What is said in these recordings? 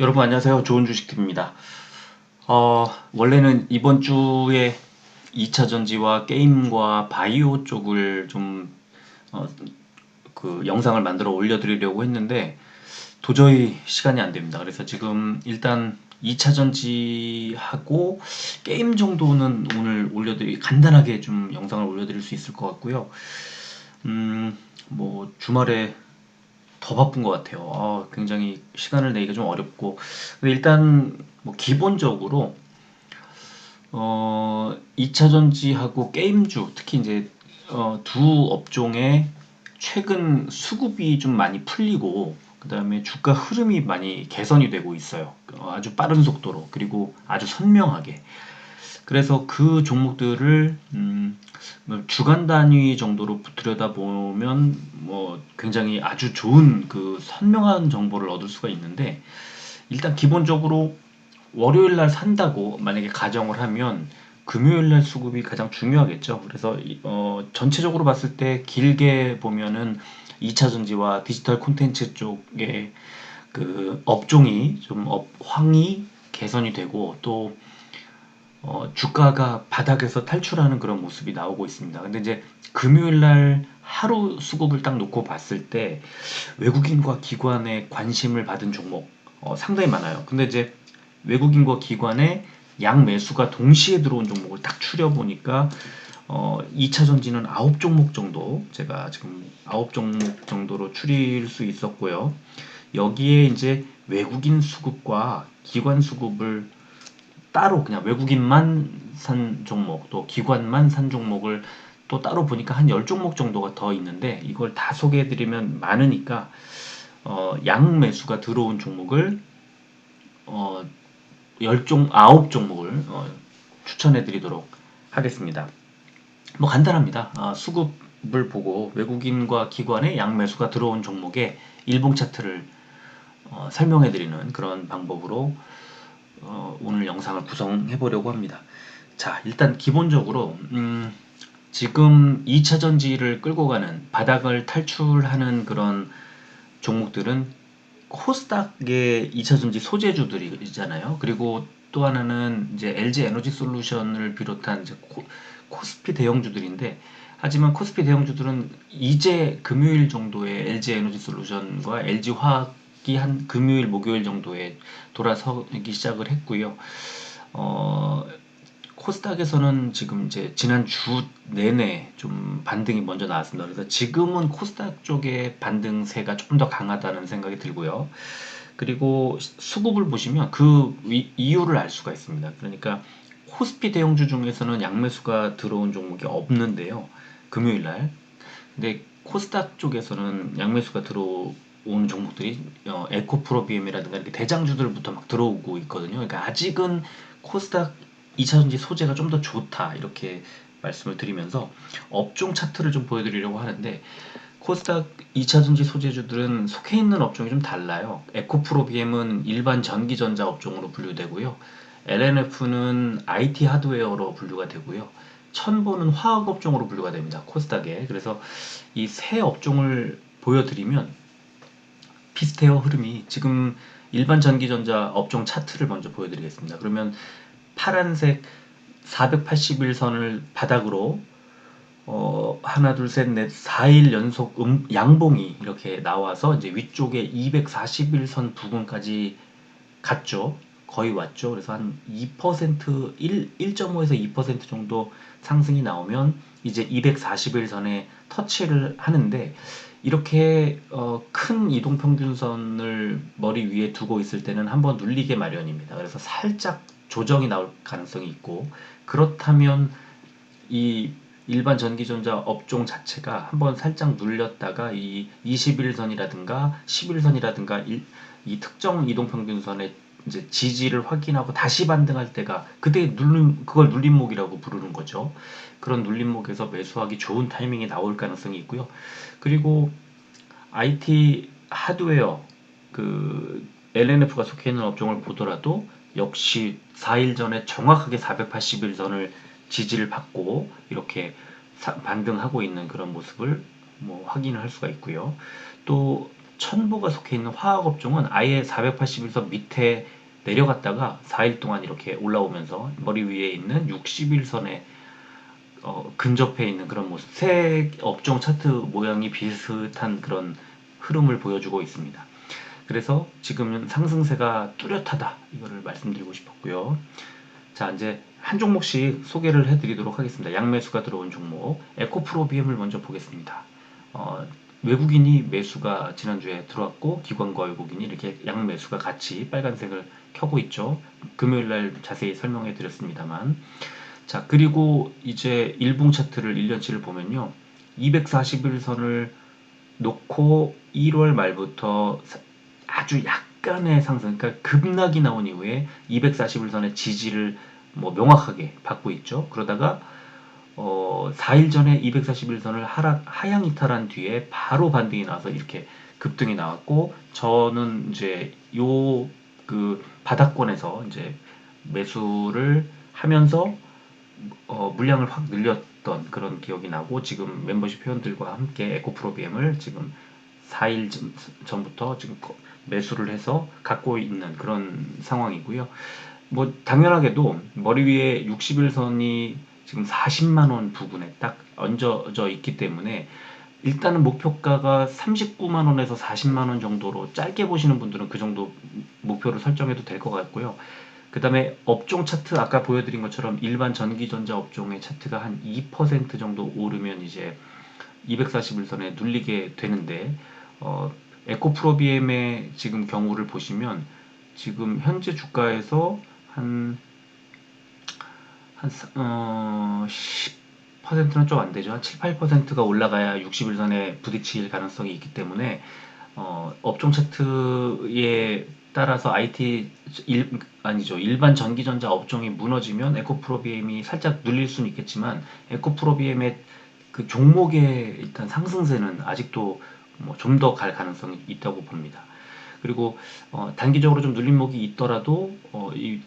여러분 안녕하세요. 좋은 주식TV입니다. 원래는 이번 주에 2차 전지와 게임과 바이오 쪽을 좀 어, 그 영상을 만들어 올려드리려고 했는데 도저히 시간이 안 됩니다. 그래서 지금 일단 2차 전지하고 게임 정도는 오늘 간단하게 좀 영상을 올려드릴 수 있을 것 같고요. 음, 뭐 주말에 더 바쁜 것 같아요. 굉장히 시간을 내기가 좀 어렵고. 근데 일단 뭐 기본적으로 2차 전지하고 게임주, 특히 이제 두 업종에 최근 수급이 좀 많이 풀리고 그다음에 주가 흐름이 많이 개선이 되고 있어요. 아주 빠른 속도로 그리고 아주 선명하게. 그래서 그 종목들을 뭐 주간 단위 정도로 들여다보면 뭐 굉장히 아주 좋은 그 선명한 정보를 얻을 수가 있는데, 일단 기본적으로 월요일 날 산다고 만약에 가정을 하면 금요일 날 수급이 가장 중요하겠죠. 그래서 전체적으로 봤을 때 길게 보면은 2차 전지와 디지털 콘텐츠 쪽에 그 업종이 좀 업황이 개선이 되고, 또 주가가 바닥에서 탈출하는 그런 모습이 나오고 있습니다. 근데 이제 금요일 날 하루 수급을 딱 놓고 봤을 때 외국인과 기관의 관심을 받은 종목 상당히 많아요. 근데 이제 외국인과 기관의 양 매수가 동시에 들어온 종목을 딱 추려보니까 2차 전지는 9종목 정도, 제가 지금 9종목 정도로 추릴 수 있었고요. 여기에 이제 외국인 수급과 기관 수급을 따로, 그냥 외국인만 산 종목 또 기관만 산 종목을 또 따로 보니까 한 10종목 정도가 더 있는데, 이걸 다 소개해드리면 많으니까 양 매수가 들어온 종목을 어, 9종목을 추천해드리도록 하겠습니다. 뭐 간단합니다. 수급을 보고 외국인과 기관의 양 매수가 들어온 종목의 일봉 차트를 설명해드리는 그런 방법으로 오늘 영상을 구성해 보려고 합니다. 자, 일단 기본적으로 지금 2차 전지를 끌고 가는, 바닥을 탈출하는 그런 종목들은 코스닥의 2차 전지 소재주들이잖아요. 그리고 또 하나는 이제 LG 에너지 솔루션을 비롯한 이제 코스피 대형주들인데, 하지만 코스피 대형주들은 이제 금요일 정도에 LG 에너지 솔루션과 LG 화학이 한 금요일 목요일 정도에 돌아서기 시작을 했고요. 어, 코스닥에서는 지금 이제 지난 주 내내 좀 반등이 먼저 나왔습니다. 그래서 지금은 코스닥 쪽의 반등세가 조금 더 강하다는 생각이 들고요. 그리고 수급을 보시면 그 이유를 알 수가 있습니다. 그러니까 코스피 대형주 중에서는 양매수가 들어온 종목이 없는데요, 금요일 날. 근데 코스닥 쪽에서는 양매수가 들어온 종목들이 에코프로비엠이라든가 이렇게 대장주들부터 막 들어오고 있거든요. 그러니까 아직은 코스닥 2차전지 소재가 좀 더 좋다, 이렇게 말씀을 드리면서 업종 차트를 좀 보여드리려고 하는데, 코스닥 2차전지 소재주들은 속해 있는 업종이 좀 달라요. 에코프로비엠은 일반 전기전자 업종으로 분류되고요. LNF는 IT 하드웨어로 분류가 되고요. 천보는 화학 업종으로 분류가 됩니다, 코스닥에. 그래서 이 세 업종을 보여드리면 비슷해요, 흐름이. 지금 일반 전기전자 업종 차트를 먼저 보여드리겠습니다. 그러면 파란색 481선을 바닥으로 하나, 둘, 셋, 넷, 4일 연속 양봉이 이렇게 나와서 이제 위쪽에 241선 부근까지 갔죠. 거의 왔죠. 그래서 한 2%, 1.5에서 2% 정도 상승이 나오면 이제 241선에 터치를 하는데, 이렇게 큰 이동평균선을 머리 위에 두고 있을 때는 한번 눌리게 마련입니다. 그래서 살짝 조정이 나올 가능성이 있고, 그렇다면 이 일반 전기전자 업종 자체가 한번 살짝 눌렸다가 이 21선이라든가 11선이라든가 이 특정 이동평균선의 이제 지지를 확인하고 다시 반등할 때가, 그때 그걸 눌림목이라고 부르는 거죠. 그런 눌림목에서 매수하기 좋은 타이밍이 나올 가능성이 있고요. 그리고 IT 하드웨어, 그 LNF가 속해 있는 업종을 보더라도 역시 4일 전에 정확하게 481선을 지지를 받고 이렇게 반등하고 있는 그런 모습을 뭐 확인을 할 수가 있고요. 또 천보가 속해 있는 화학업종은 아예 481선 밑에 내려갔다가 4일 동안 이렇게 올라오면서 머리 위에 있는 61선에 근접해 있는 그런 모습. 세 업종 차트 모양이 비슷한 그런 흐름을 보여주고 있습니다. 그래서 지금은 상승세가 뚜렷하다, 이거를 말씀드리고 싶었고요. 자, 이제 한 종목씩 소개를 해드리도록 하겠습니다. 양매수가 들어온 종목, 에코프로비엠을 먼저 보겠습니다. 외국인이 매수가 지난주에 들어왔고 기관과 외국인이 이렇게 양매수가 같이 빨간색을 켜고 있죠. 금요일날 자세히 설명해 드렸습니다만, 자, 그리고 이제 일봉 차트를 1년치를 보면요, 241선을 놓고 1월 말부터 아주 약간의 상승, 그러니까 급락이 나온 이후에 241선의 지지를 뭐 명확하게 받고 있죠. 그러다가 4일 전에 241선을 하향 이탈한 뒤에 바로 반등이 나와서 이렇게 급등이 나왔고, 저는 이제 요 그 바닥권에서 이제 매수를 하면서 물량을 확 늘렸던 그런 기억이 나고, 지금 멤버십 회원들과 함께 에코프로비엠을 지금 4일 전부터 지금 매수를 해서 갖고 있는 그런 상황이고요. 뭐 당연하게도 머리 위에 60일선이 지금 40만원 부근에 딱 얹어져 있기 때문에 일단은 목표가가 39만원에서 40만원 정도로, 짧게 보시는 분들은 그 정도 목표를 설정해도 될 것 같고요. 그 다음에 업종 차트, 아까 보여드린 것처럼 일반 전기전자 업종의 차트가 한 2% 정도 오르면 이제 241선에 눌리게 되는데, 에코프로비엠의 지금 경우를 보시면 지금 현재 주가에서 한 10%는 좀 안 되죠. 한 7, 8%가 올라가야 60일선에 부딪힐 가능성이 있기 때문에, 업종 차트에 따라서 아니죠. 일반 전기전자 업종이 무너지면 에코프로비엠이 살짝 눌릴 수는 있겠지만, 에코프로비엠의 그 종목의 일단 상승세는 아직도 뭐 좀 더 갈 가능성이 있다고 봅니다. 그리고 단기적으로 좀 눌림목이 있더라도 이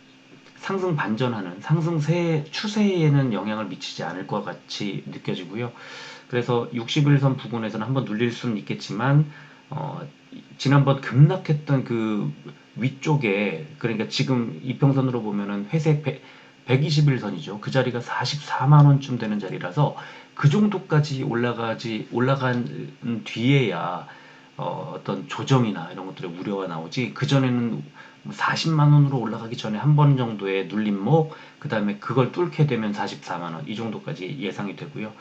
상승 반전하는 상승세 추세에는 영향을 미치지 않을 것 같이 느껴지고요. 그래서 60일선 부근에서는 한번 눌릴 수는 있겠지만, 지난번 급락했던 그 위쪽에, 그러니까 지금 이평선으로 보면은 회색 121선이죠. 그 자리가 44만원쯤 되는 자리라서 그 정도까지 올라간 뒤에야 어떤 조정이나 이런 것들의 우려가 나오지, 그전에는 40만원으로 올라가기 전에 한 번 정도의 눌림목, 그 다음에 그걸 뚫게 되면 44만원, 이 정도까지 예상이 되고요.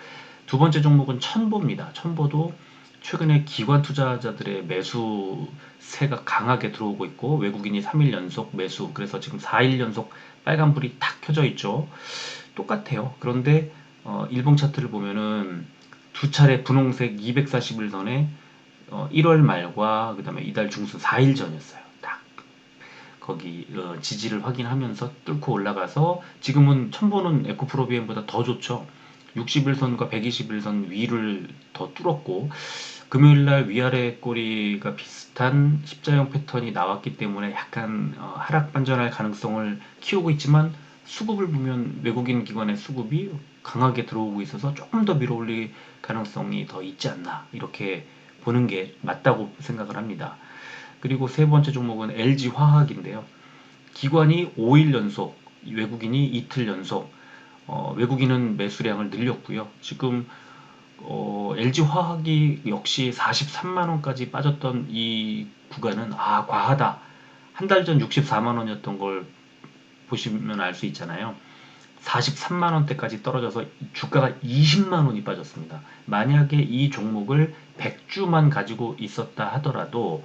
두 번째 종목은 천보입니다. 천보도 최근에 기관 투자자들의 매수세가 강하게 들어오고 있고, 외국인이 3일 연속 매수, 그래서 지금 4일 연속 빨간불이 탁 켜져 있죠. 똑같아요. 그런데 일봉 차트를 보면은 두 차례 분홍색 241선에 1월 말과 그 다음에 이달 중순 4일 전이었어요. 딱 거기 지지를 확인하면서 뚫고 올라가서 지금은 천보는 에코프로비엠보다 더 좋죠. 61선과 121선 위를 더 뚫었고, 금요일날 위아래 꼬리가 비슷한 십자형 패턴이 나왔기 때문에 약간 하락 반전할 가능성을 키우고 있지만, 수급을 보면 외국인 기관의 수급이 강하게 들어오고 있어서 조금 더 밀어올릴 가능성이 더 있지 않나, 이렇게 보는 게 맞다고 생각을 합니다. 그리고 세 번째 종목은 LG화학인데요. 기관이 5일 연속, 외국인이 이틀 연속, 외국인은 매수량을 늘렸고요. 지금 LG화학이 역시 43만원까지 빠졌던 이 구간은 과하다. 한 달 전 64만원이었던 걸 보시면 알 수 있잖아요. 43만원대까지 떨어져서 주가가 20만원이 빠졌습니다. 만약에 이 종목을 100주만 가지고 있었다 하더라도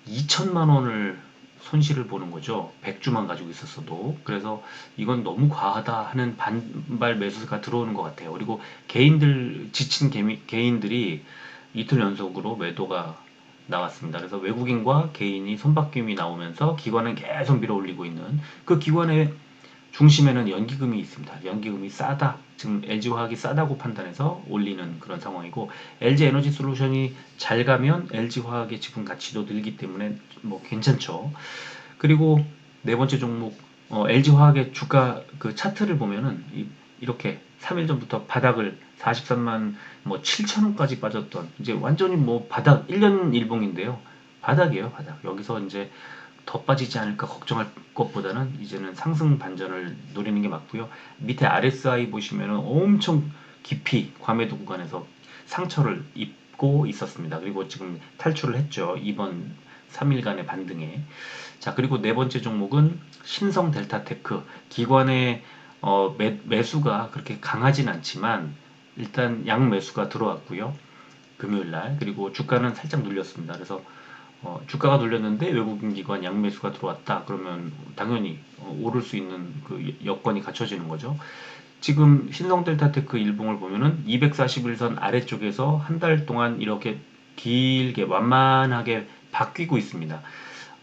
2천만원을 손실을 보는 거죠. 100주만 가지고 있었어도. 그래서 이건 너무 과하다 하는 반발 매수가 들어오는 것 같아요. 그리고 지친 개인들이 이틀 연속으로 매도가 나왔습니다. 그래서 외국인과 개인이 손바뀜이 나오면서 기관은 계속 밀어올리고 있는, 그 기관의 중심에는 연기금이 있습니다. 연기금이 싸다, 지금 LG화학이 싸다고 판단해서 올리는 그런 상황이고, LG에너지솔루션이 잘 가면 LG화학의 지분 가치도 늘기 때문에 뭐 괜찮죠. 그리고 네 번째 종목, LG화학의 주가 그 차트를 보면은 이렇게 3일 전부터 바닥을 43만 뭐 7천원까지 빠졌던 이제 완전히 뭐 바닥 1년 일봉인데요. 바닥이에요, 바닥. 여기서 이제 더 빠지지 않을까 걱정할 것보다는 이제는 상승 반전을 노리는 게 맞고요. 밑에 RSI 보시면은 엄청 깊이 과매도 구간에서 상처를 입고 있었습니다. 그리고 지금 탈출을 했죠. 이번 3일간의 반등에. 자, 그리고 네 번째 종목은 신성 델타테크. 기관의 매수가 그렇게 강하진 않지만 일단 양 매수가 들어왔고요. 금요일 날. 그리고 주가는 살짝 눌렸습니다. 그래서 주가가 눌렸는데 외국인 기관 양매수가 들어왔다. 그러면 당연히 오를 수 있는 그 여건이 갖춰지는 거죠. 지금 신성델타테크 일봉을 보면은 241선 아래쪽에서 한 달 동안 이렇게 길게 완만하게 바뀌고 있습니다.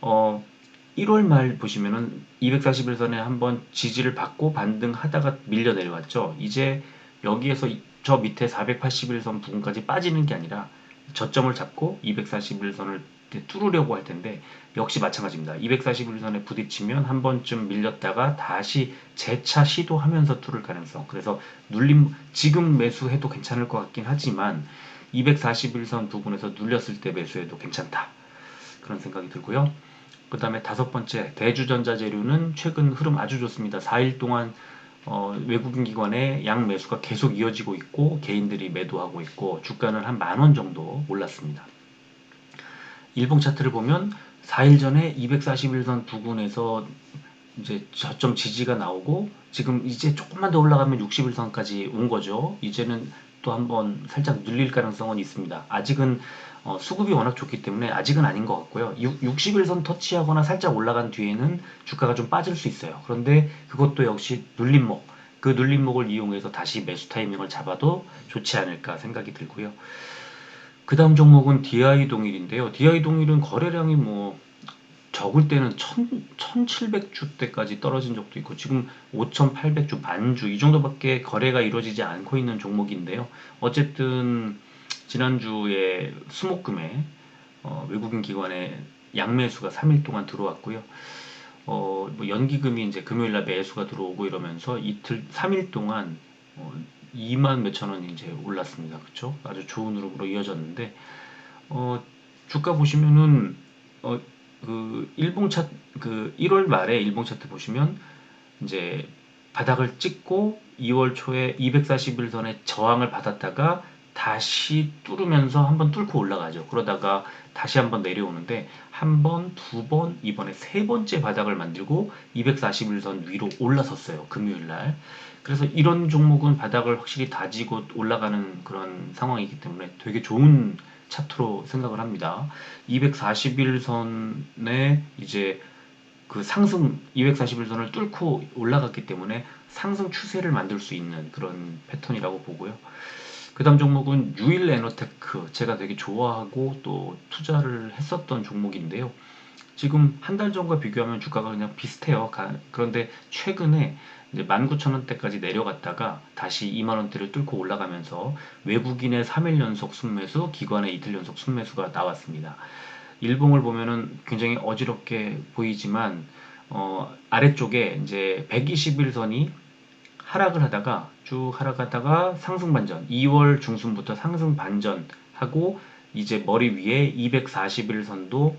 1월 말 보시면은 241선에 한번 지지를 받고 반등하다가 밀려 내려왔죠. 이제 여기에서 저 밑에 481선 부근까지 빠지는 게 아니라 저점을 잡고 241선을 뚫으려고 할 텐데 역시 마찬가지입니다. 241선에 부딪히면 한 번쯤 밀렸다가 다시 재차 시도하면서 뚫을 가능성. 그래서 눌림 지금 매수해도 괜찮을 것 같긴 하지만 241선 부근에서 눌렸을 때 매수해도 괜찮다. 그런 생각이 들고요. 그 다음에 다섯 번째 대주전자재료는 최근 흐름 아주 좋습니다. 4일 동안 외국인 기관의 양 매수가 계속 이어지고 있고 개인들이 매도하고 있고 주가는 한 10,000원 정도 올랐습니다. 일봉 차트를 보면 4일 전에 241선 부근에서 이제 저점 지지가 나오고 지금 이제 조금만 더 올라가면 61선까지 온 거죠. 이제는 또 한번 살짝 눌릴 가능성은 있습니다. 아직은 수급이 워낙 좋기 때문에 아직은 아닌 것 같고요. 61선 터치하거나 살짝 올라간 뒤에는 주가가 좀 빠질 수 있어요. 그런데 그것도 역시 눌림목, 그 눌림목을 이용해서 다시 매수 타이밍을 잡아도 좋지 않을까 생각이 들고요. 그 다음 종목은 DI 동일인데요. DI 동일은 거래량이 뭐 적을 때는 1700주 때까지 떨어진 적도 있고 지금 5800주, 만주 이 정도밖에 거래가 이루어지지 않고 있는 종목인데요. 어쨌든 지난주에 수목금에 외국인 기관의 양매수가 3일 동안 들어왔고요. 뭐 연기금이 이제 금요일날 매수가 들어오고 이러면서 이틀 3일 동안 2만 몇천 원이 이제 올랐습니다. 그렇죠? 아주 좋은 흐름으로 이어졌는데 주가 보시면은 그 일봉 그 1월 말에 일봉 차트 보시면 이제 바닥을 찍고 2월 초에 241선의 저항을 받았다가 다시 뚫으면서 한번 뚫고 올라가죠. 그러다가 다시 한번 내려오는데 한 번, 두 번, 이번에 세 번째 바닥을 만들고 241선 위로 올라섰어요. 금요일 날. 그래서 이런 종목은 바닥을 확실히 다지고 올라가는 그런 상황이기 때문에 되게 좋은 차트로 생각을 합니다. 241선에 이제 그 상승 241선을 뚫고 올라갔기 때문에 상승 추세를 만들 수 있는 그런 패턴이라고 보고요. 그 다음 종목은 유일에너테크, 제가 되게 좋아하고 또 투자를 했었던 종목인데요. 지금 한 달 전과 비교하면 주가가 그냥 비슷해요. 그런데 최근에 이제 19,000원대까지 내려갔다가 다시 2만원대를 뚫고 올라가면서 외국인의 3일 연속 순매수, 기관의 이틀 연속 순매수가 나왔습니다. 일봉을 보면은 굉장히 어지럽게 보이지만 아래쪽에 이제 121선이 하락을 하다가 쭉 하락하다가 상승 반전, 2월 중순부터 상승 반전하고 이제 머리 위에 241선도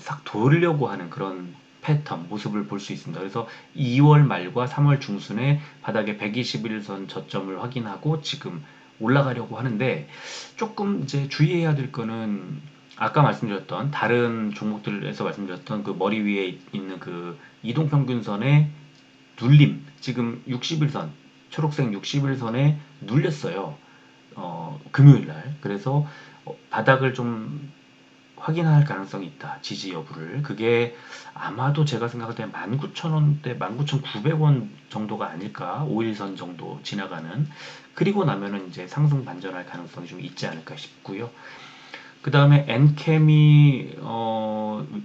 싹 돌려고 하는 그런 패턴 모습을 볼 수 있습니다. 그래서 2월 말과 3월 중순에 바닥에 121선 저점을 확인하고 지금 올라가려고 하는데 조금 이제 주의해야 될 거는 아까 말씀드렸던 다른 종목들에서 말씀드렸던 그 머리 위에 있는 그 이동평균선의 눌림, 지금 60일선, 초록색 60일선에 눌렸어요. 금요일날. 그래서 바닥을 좀 확인할 가능성이 있다. 지지 여부를. 그게 아마도 제가 생각할 때 19,000원대, 19,900원 정도가 아닐까. 5일선 정도 지나가는. 그리고 나면은 이제 상승 반전할 가능성이 좀 있지 않을까 싶고요. 그 다음에 엔캠이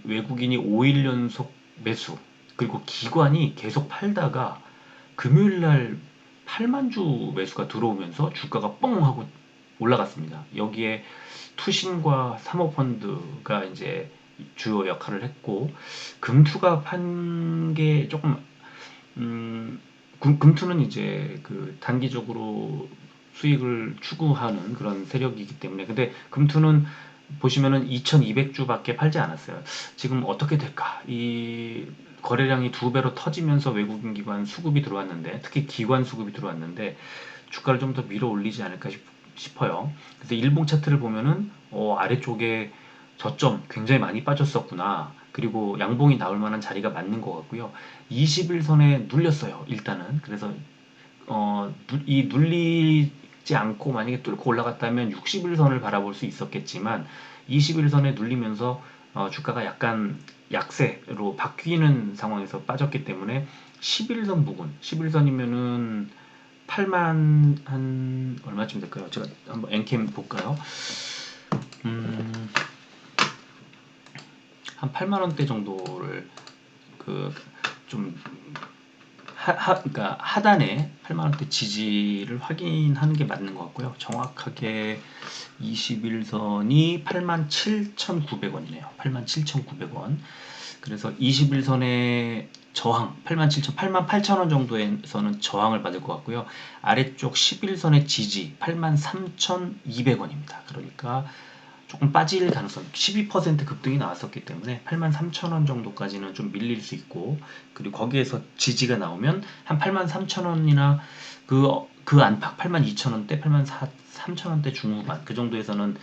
외국인이 5일 연속 매수, 그리고 기관이 계속 팔다가 금요일날 8만 주 매수가 들어오면서 주가가 뻥 하고 올라갔습니다. 여기에 투신과 사모펀드가 이제 주요 역할을 했고 금투가 판 게 조금 금투는 이제 그 단기적으로 수익을 추구하는 그런 세력이기 때문에. 근데 금투는 보시면은 2200주밖에 팔지 않았어요. 지금 어떻게 될까? 이 거래량이 2배로 터지면서 외국인 기관 수급이 들어왔는데, 특히 기관 수급이 들어왔는데 주가를 좀 더 밀어 올리지 않을까 싶어요. 그래서 일봉 차트를 보면은 아래쪽에 저점 굉장히 많이 빠졌었구나. 그리고 양봉이 나올 만한 자리가 맞는 것 같고요. 21선에 눌렸어요, 일단은. 그래서 이 눌리지 않고 만약에 뚫고 올라갔다면 61선을 바라볼 수 있었겠지만 21선에 눌리면서 주가가 약간 약세로 바뀌는 상황에서 빠졌기 때문에 11선 부근, 11선이면은 8만 한 얼마쯤 될까요? 제가 한번 엔캠 볼까요? 한 8만 원대 정도를 그좀 그러니까 하단에 8만 원대 지지를 확인하는 게 맞는 것 같고요. 정확하게 21선이 87,900원이네요. 87,900원. 그래서 21선의 저항 87,000, 88,000원 정도에서는 저항을 받을 것 같고요. 아래쪽 11선의 지지 83,200원입니다. 그러니까 조금 빠질 가능성, 12% 급등이 나왔었기 때문에 83,000원 정도까지는 좀 밀릴 수 있고, 그리고 거기에서 지지가 나오면 한 83,000원이나 그 안팎 82,000원대, 83,000원대 중후반 그 정도에서는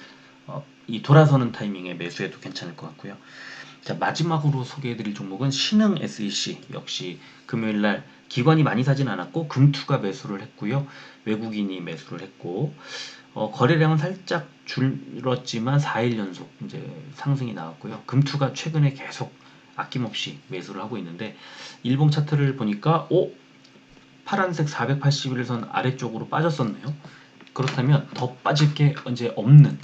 이 돌아서는 타이밍에 매수해도 괜찮을 것 같고요. 자, 마지막으로 소개해드릴 종목은 신흥 SEC. 역시 금요일날 기관이 많이 사진 않았고 금투가 매수를 했고요. 외국인이 매수를 했고, 거래량은 살짝 줄었지만 4일 연속 이제 상승이 나왔고요. 금투가 최근에 계속 아낌없이 매수를 하고 있는데, 일봉 차트를 보니까 파란색 481선 아래쪽으로 빠졌었네요. 그렇다면 더 빠질 게 이제 없는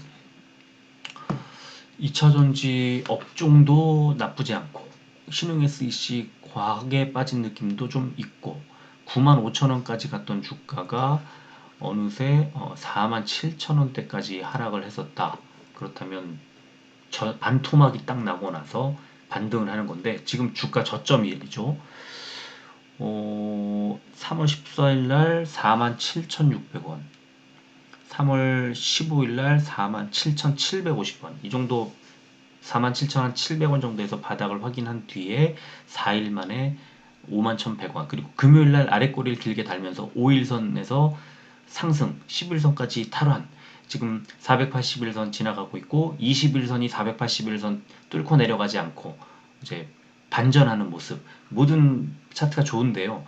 2차전지 업종도 나쁘지 않고, 신흥 SEC 과하게 빠진 느낌도 좀 있고, 95,000원까지 갔던 주가가 어느새 47,000원대까지 하락을 했었다. 그렇다면 반토막이 딱 나고 나서 반등을 하는 건데, 지금 주가 저점이죠. 3월 14일 날 47,600원, 3월 15일 날 47,750원, 이 정도 47,700원 정도에서 바닥을 확인한 뒤에 4일 만에 51,100원, 그리고 금요일 날 아래꼬리를 길게 달면서 5일선에서 상승, 11선까지 탈환, 지금 481선 지나가고 있고 21선이 481선 뚫고 내려가지 않고 이제 반전하는 모습. 모든 차트가 좋은데요.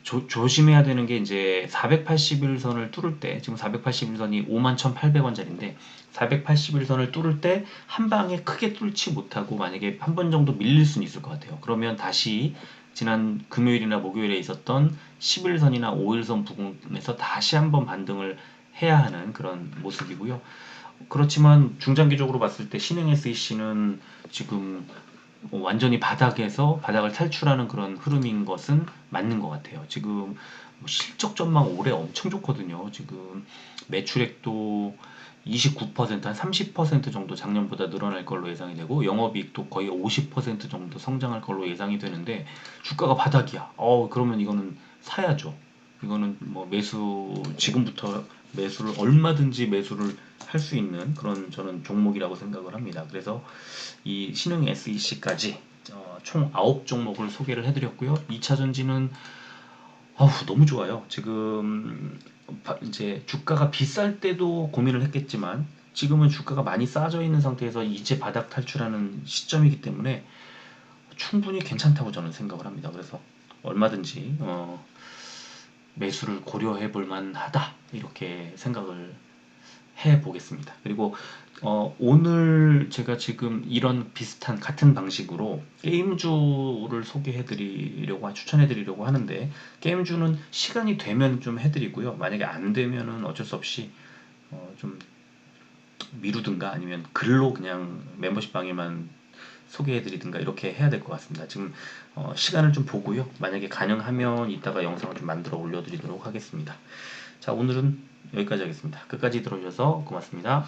조심해야 되는 게 이제 481선을 뚫을 때, 지금 481선이 51,800원짜리인데 481선을 뚫을 때 한 방에 크게 뚫지 못하고 만약에 한 번 정도 밀릴 수는 있을 것 같아요. 그러면 다시 지난 금요일이나 목요일에 있었던 11선이나 5일선 부근에서 다시 한번 반등을 해야 하는 그런 모습이고요. 그렇지만 중장기적으로 봤을 때 신흥 SEC는 지금 완전히 바닥을 탈출하는 그런 흐름인 것은 맞는 것 같아요. 지금 실적 전망 올해 엄청 좋거든요. 지금 매출액도 29%, 한 30% 정도 작년보다 늘어날 걸로 예상이 되고, 영업이익도 거의 50% 정도 성장할 걸로 예상이 되는데 주가가 바닥이야. 그러면 이거는 사야죠. 이거는 뭐 지금부터 매수를 얼마든지 매수를 할 수 있는 그런 저는 종목이라고 생각을 합니다. 그래서 이 신흥 SEC까지 총 9종목을 소개를 해드렸고요. 2차 전지는 너무 좋아요. 지금 이제 주가가 비쌀 때도 고민을 했겠지만 지금은 주가가 많이 싸져 있는 상태에서 이제 바닥 탈출하는 시점이기 때문에 충분히 괜찮다고 저는 생각을 합니다. 그래서 얼마든지 매수를 고려해 볼 만하다, 이렇게 생각을 해 보겠습니다. 그리고 오늘 제가 지금 이런 비슷한 같은 방식으로 게임주를 추천해 드리려고 하는데, 게임주는 시간이 되면 좀 해드리고요. 만약에 안 되면은 어쩔 수 없이 좀 미루든가 아니면 글로 그냥 멤버십 방에만 소개해 드리든가 이렇게 해야 될 것 같습니다. 지금 시간을 좀 보고요. 만약에 가능하면 이따가 영상을 좀 만들어 올려 드리도록 하겠습니다. 자, 오늘은 여기까지 하겠습니다. 끝까지 들어주셔서 고맙습니다.